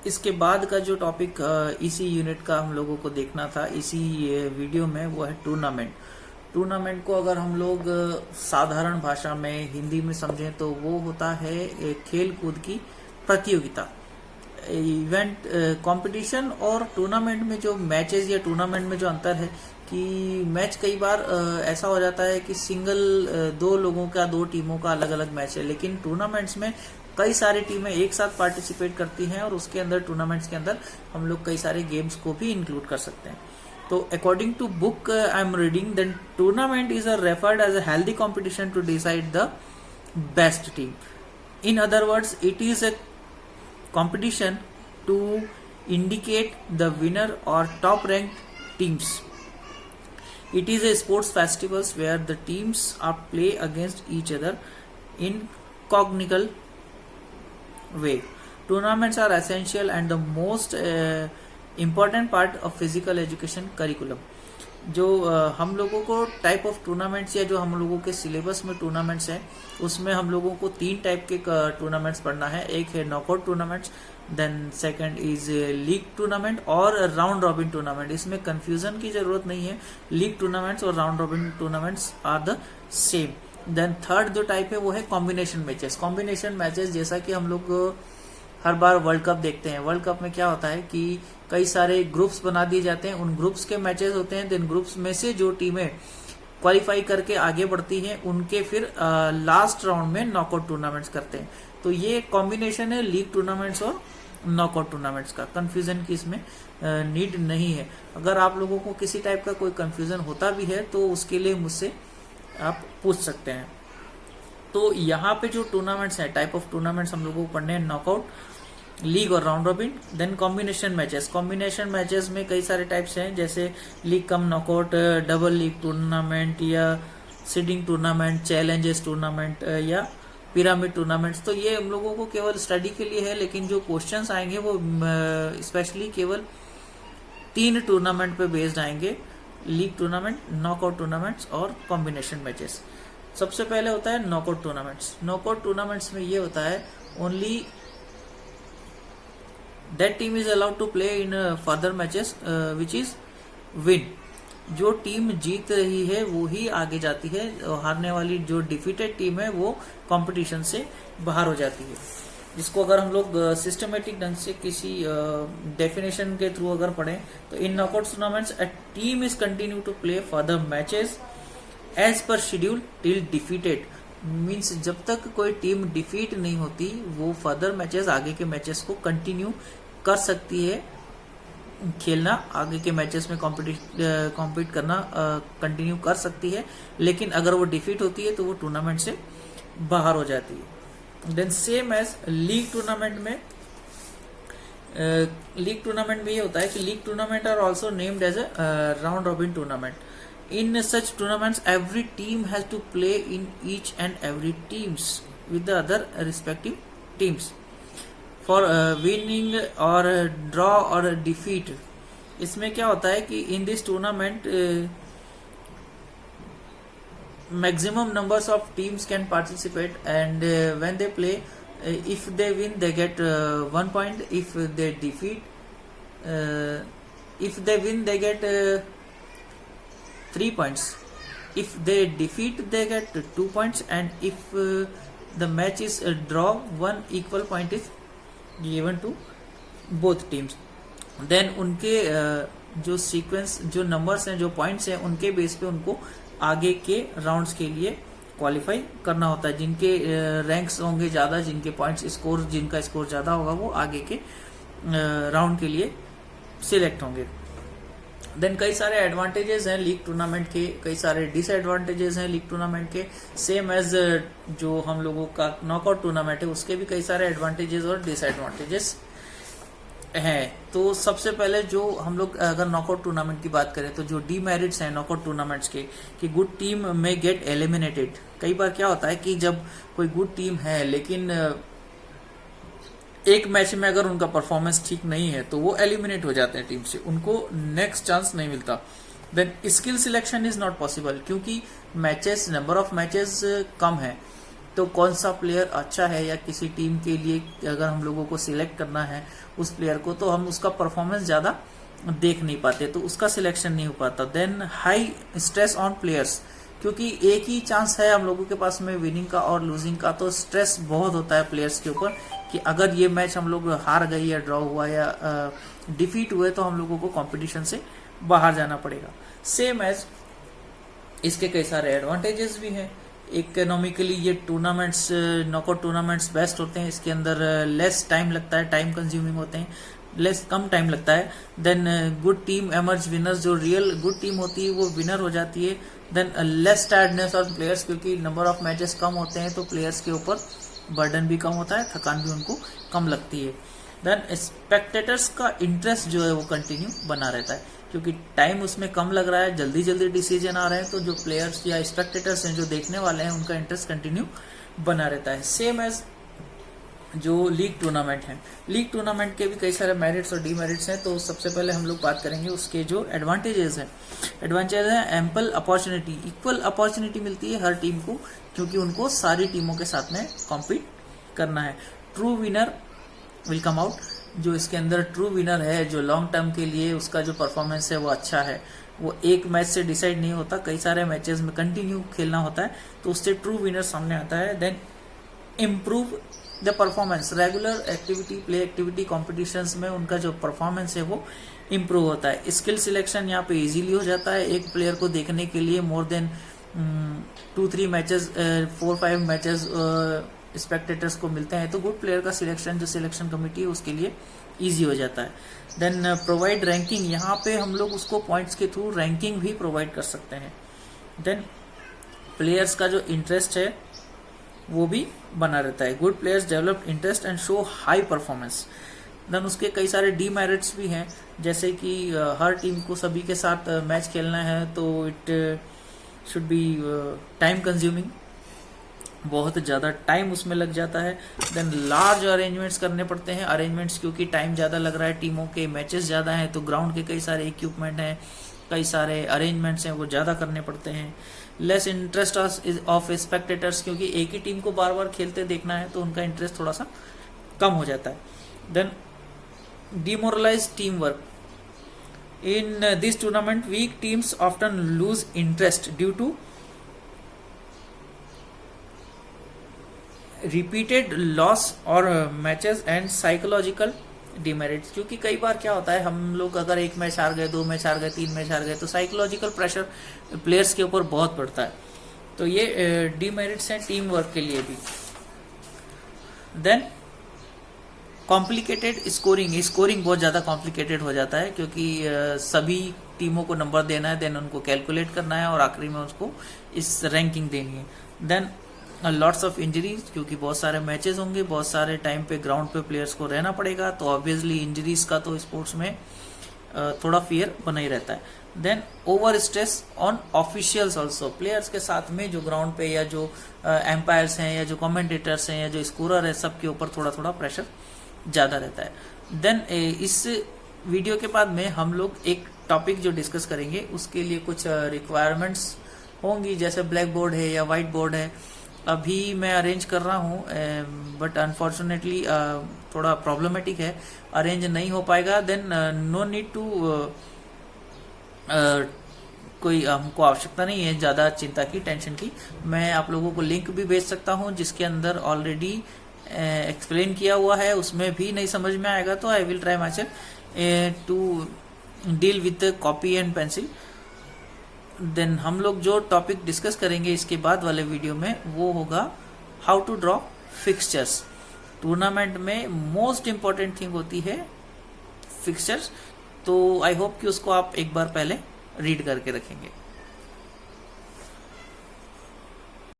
इसके बाद का जो टॉपिक इसी यूनिट का हम लोगों को देखना था इसी वीडियो में, वो है टूर्नामेंट। टूर्नामेंट को अगर हम लोग साधारण भाषा में हिंदी में समझें तो वो होता है खेल कूद की प्रतियोगिता, इवेंट, कंपटीशन। और टूर्नामेंट में जो मैचेस या टूर्नामेंट में जो अंतर है कि मैच कई बार ऐसा हो जाता है कि सिंगल दो लोगों का, दो टीमों का अलग अलग मैच है, लेकिन टूर्नामेंट्स में कई सारी टीमें एक साथ पार्टिसिपेट करती हैं और उसके अंदर, टूर्नामेंट्स के अंदर हम लोग कई सारे गेम्स को भी इंक्लूड कर सकते हैं। तो according to book I am reading, then tournament is referred as a healthy competition to decide the best team. In other words, it is a competition to indicate the winner or top ranked teams. It is a sports festivals where the teams are play against each other in cognical way. Tournaments are essential and the most important part of physical education curriculum. जो हम लोगों को type of tournaments या जो हम लोगों के syllabus में टूर्नामेंट्स हैं, उसमें हम लोगों को 3 टाइप के टूर्नामेंट्स पढ़ना है। एक है knockout tournaments, then second is league tournament और राउंड रॉबिन टूर्नामेंट। इसमें कंफ्यूजन की जरूरत नहीं है, लीग टूर्नामेंट्स और round robin tournaments are the same. Then third जो टाइप है वो है कॉम्बिनेशन मैचेस। कॉम्बिनेशन मैचेस जैसा कि हम लोग हर बार वर्ल्ड कप देखते हैं, वर्ल्ड कप में क्या होता है कि कई सारे ग्रुप्स बना दिए जाते हैं, उन ग्रुप्स के मैचेस होते हैं, देन ग्रुप्स में से जो टीमें क्वालिफाई करके आगे बढ़ती हैं उनके फिर लास्ट राउंड में नॉकआउट टूर्नामेंट्स करते हैं। तो ये कॉम्बिनेशन है लीग टूर्नामेंट्स और नॉकआउट टूर्नामेंट्स का। कंफ्यूजन की इसमें नीड नहीं है। अगर आप लोगों को किसी टाइप का कोई कंफ्यूजन होता भी है तो उसके लिए मुझसे आप पूछ सकते हैं। तो यहाँ पे जो टूर्नामेंट्स हैं, टाइप ऑफ टूर्नामेंट्स हम लोगों को पढ़ने हैं, नॉकआउट, लीग और round robin. Then combination matches. Combination matches में कई सारे टाइप्स हैं, जैसे league cum knockout, double league tournament या सीडिंग टूर्नामेंट, चैलेंजेस टूर्नामेंट या पिरामिड टूर्नामेंट्स। तो ये हम लोगों को केवल स्टडी के लिए है, लेकिन जो क्वेश्चंस आएंगे वो स्पेशली केवल 3 टूर्नामेंट पे बेस्ड आएंगे, लीग टूर्नामेंट, नॉकआउट टूर्नामेंट्स और कॉम्बिनेशन मैचेस। सबसे पहले होता है नॉकआउट टूर्नामेंट्स। नॉकआउट टूर्नामेंट्स में ये होता है only that team is allowed to play in further matches which is win. जो टीम जीत रही है वो ही आगे जाती है, हारने वाली जो डिफीटेड टीम है वो कंपटीशन से बाहर हो जाती है। जिसको अगर हम लोग सिस्टमेटिक ढंग से किसी डेफिनेशन के थ्रू अगर पढ़ें तो इन knockout tournaments a team is continue to play further matches as per schedule till defeated. Means जब तक कोई टीम डिफीट नहीं होती वो फर्दर मैचेस, आगे के मैचेस को कंटिन्यू कर सकती है, खेलना, आगे के मैचेस में कॉम्पीट करना कंटिन्यू कर सकती है। लेकिन अगर वो डिफीट होती है तो वो टूर्नामेंट से बाहर हो जाती है। Then same as league tournament में, लीग टूर्नामेंट में ये होता है कि league tournament are also named as a round robin tournament. In such tournaments, every team has to play in each and every teams with the other respective teams for winning or draw or defeat. इसमें क्या होता है कि in this tournament maximum numbers of teams can participate and when they play, if they win they get 1 point, if they defeat, if they win they get 3 points, if they defeat they get 2 points, and if the match is a draw, 1 equal point is given to both teams. Then उनके जो sequence, जो numbers हैं, जो points हैं, उनके base पे उनको आगे के राउंड्स के लिए क्वालिफाई करना होता है। जिनके रैंक्स होंगे ज़्यादा, जिनके पॉइंट्स स्कोर, जिनका स्कोर ज़्यादा होगा वो आगे के राउंड के लिए सिलेक्ट होंगे। देन कई सारे एडवांटेजेस हैं लीग टूर्नामेंट के, कई सारे डिसएडवांटेजेस हैं लीग टूर्नामेंट के। सेम एज जो हम लोगों का नॉकआउट टूर्नामेंट है उसके भी कई सारे एडवांटेजेस और डिसएडवांटेजेस हैं। तो सबसे पहले जो हम लोग अगर नॉकआउट टूर्नामेंट की बात करें तो जो डीमेरिट्स हैं नॉकआउट टूर्नामेंट्स के, कि गुड टीम में गेट एलिमिनेटेड। कई बार क्या होता है कि जब कोई गुड टीम है लेकिन एक मैच में अगर उनका परफॉर्मेंस ठीक नहीं है तो वो एलिमिनेट हो जाते हैं टीम से, उनको नेक्स्ट चांस नहीं मिलता। Then skill selection is not possible, क्योंकि मैचेस, नंबर ऑफ मैचेस कम है तो कौन सा प्लेयर अच्छा है, या किसी टीम के लिए अगर हम लोगों को सिलेक्ट करना है उस प्लेयर को, तो हम उसका परफॉर्मेंस ज़्यादा देख नहीं पाते, तो उसका सिलेक्शन नहीं हो पाता। Then high stress on players, क्योंकि एक ही चांस है हम लोगों के पास में विनिंग का और लूजिंग का, तो स्ट्रेस बहुत होता है प्लेयर्स के ऊपर कि अगर ये मैच हम लोग हार गए या ड्रॉ हुआ या डिफीट हुए तो हम लोगों को कंपटीशन से बाहर जाना पड़ेगा। सेम एज इसके कई सारे एडवांटेजेस भी हैं। इकोनॉमिकली ये टूर्नामेंट्स, नॉकआउट टूर्नामेंट्स बेस्ट होते हैं, इसके अंदर लेस टाइम लगता है, टाइम कंज्यूमिंग होते हैं, कम टाइम लगता है। Then good team emerge winners, जो रियल गुड टीम होती है वो विनर हो जाती है। Then less tiredness on players, क्योंकि नंबर ऑफ मैचेस कम होते हैं तो प्लेयर्स के ऊपर बर्डन भी कम होता है, थकान भी उनको कम लगती है। देन स्पेक्टेटर्स का इंटरेस्ट जो है वो कंटिन्यू बना रहता है, क्योंकि टाइम उसमें कम लग रहा है, जल्दी जल्दी डिसीजन आ रहे हैं, तो जो प्लेयर्स या स्पेक्टेटर्स हैं जो देखने वाले हैं उनका इंटरेस्ट कंटिन्यू बना रहता है। सेम एज जो लीग टूर्नामेंट है, लीग टूर्नामेंट के भी कई सारे मेरिट्स और डीमेरिट्स हैं। तो सबसे पहले हम लोग बात करेंगे उसके जो एडवांटेजेस हैं। एडवांटेज है एम्पल अपॉर्चुनिटी, इक्वल अपॉर्चुनिटी मिलती है हर टीम को, क्योंकि उनको सारी टीमों के साथ में कॉम्पीट करना है। True winner will come out, जो इसके अंदर ट्रू विनर है, जो लॉन्ग टर्म के लिए उसका जो परफॉर्मेंस है वो अच्छा है, वो एक मैच से डिसाइड नहीं होता, कई सारे मैचेस में कंटिन्यू खेलना होता है, तो उससे ट्रू विनर सामने आता है। Then improve the performance, regular activity, play activity, competitions में उनका जो परफॉर्मेंस है वो इम्प्रूव होता है। स्किल सिलेक्शन यहाँ पे इजीली हो जाता है, एक प्लेयर को देखने के लिए more than 2-3 matches, 4-5 matches spectators को मिलते हैं, तो गुड प्लेयर का सिलेक्शन जो सिलेक्शन कमेटी है उसके लिए इजी हो जाता है। देन प्रोवाइड रैंकिंग, यहाँ पे हम लोग उसको पॉइंट्स के थ्रू रैंकिंग भी प्रोवाइड कर सकते हैं। देन प्लेयर्स का जो इंटरेस्ट है वो भी बना रहता है, good players develop interest and show high performance. Then उसके कई सारे डीमेरिट्स भी हैं, जैसे कि हर टीम को सभी के साथ मैच खेलना है तो it should be time consuming, बहुत ज़्यादा टाइम उसमें लग जाता है। देन लार्ज अरेंजमेंट्स करने पड़ते हैं, अरेंजमेंट्स क्योंकि टाइम ज़्यादा लग रहा है, टीमों के मैचेस ज़्यादा हैं, तो ग्राउंड के कई सारे इक्विपमेंट हैं, कई सारे अरेंजमेंट्स हैं, वो ज़्यादा करने पड़ते हैं। लेस इंटरेस्ट ऑफ स्पेक्टेटर्स, क्योंकि एक ही टीम को बार बार खेलते देखना है तो उनका इंटरेस्ट थोड़ा सा कम हो जाता है। Then demoralize team work, in this tournament weak teams often lose interest due to repeated loss और मैचेस एंड साइकोलॉजिकल डिमेरिट्स, क्योंकि कई बार क्या होता है, हम लोग अगर एक मैच हार गए, 2 मैच हार गए, 3 मैच हार गए, तो साइकोलॉजिकल प्रेशर प्लेयर्स के ऊपर बहुत पड़ता है, तो ये डिमेरिट्स हैं टीम वर्क के लिए भी। देन कॉम्प्लिकेटेड स्कोरिंग, स्कोरिंग बहुत ज़्यादा कॉम्प्लिकेटेड हो जाता है, क्योंकि सभी टीमों को नंबर देना है, देन उनको कैलकुलेट करना है और आखिरी में उसको इस रैंकिंग देनी है। देन लॉट्स ऑफ इंजरीज, क्योंकि बहुत सारे मैचेस होंगे, बहुत सारे टाइम पे ग्राउंड पे प्लेयर्स को रहना पड़ेगा, तो ऑब्वियसली इंजरीज का तो स्पोर्ट्स में थोड़ा फियर बना ही रहता है। Then over stress on officials also, players के साथ में जो ग्राउंड पे या जो एम्पायर्स हैं या जो कमेंटेटर्स हैं या जो स्कोरर है, सबके ऊपर थोड़ा थोड़ा प्रेशर ज़्यादा रहता है। देन इस वीडियो के बाद में हम लोग एक टॉपिक जो डिस्कस करेंगे उसके लिए कुछ रिक्वायरमेंट्स होंगी, जैसे ब्लैक बोर्ड है या वाइट बोर्ड है। अभी मैं अरेंज कर रहा हूँ, बट अनफॉर्चुनेटली थोड़ा प्रॉब्लमेटिक है, अरेंज नहीं हो पाएगा। देन नो नीड टू, कोई हमको आवश्यकता नहीं है ज़्यादा चिंता की, टेंशन की। मैं आप लोगों को लिंक भी भेज सकता हूँ जिसके अंदर ऑलरेडी एक्सप्लेन किया हुआ है, उसमें भी नहीं समझ में आएगा तो I will try myself to deal with copy and pencil. Then हम लोग जो टॉपिक डिस्कस करेंगे इसके बाद वाले वीडियो में वो होगा how to draw fixtures. Tournament में मोस्ट इम्पॉर्टेंट थिंग होती है फिक्सचर्स, तो आई होप कि उसको आप एक बार पहले रीड करके रखेंगे।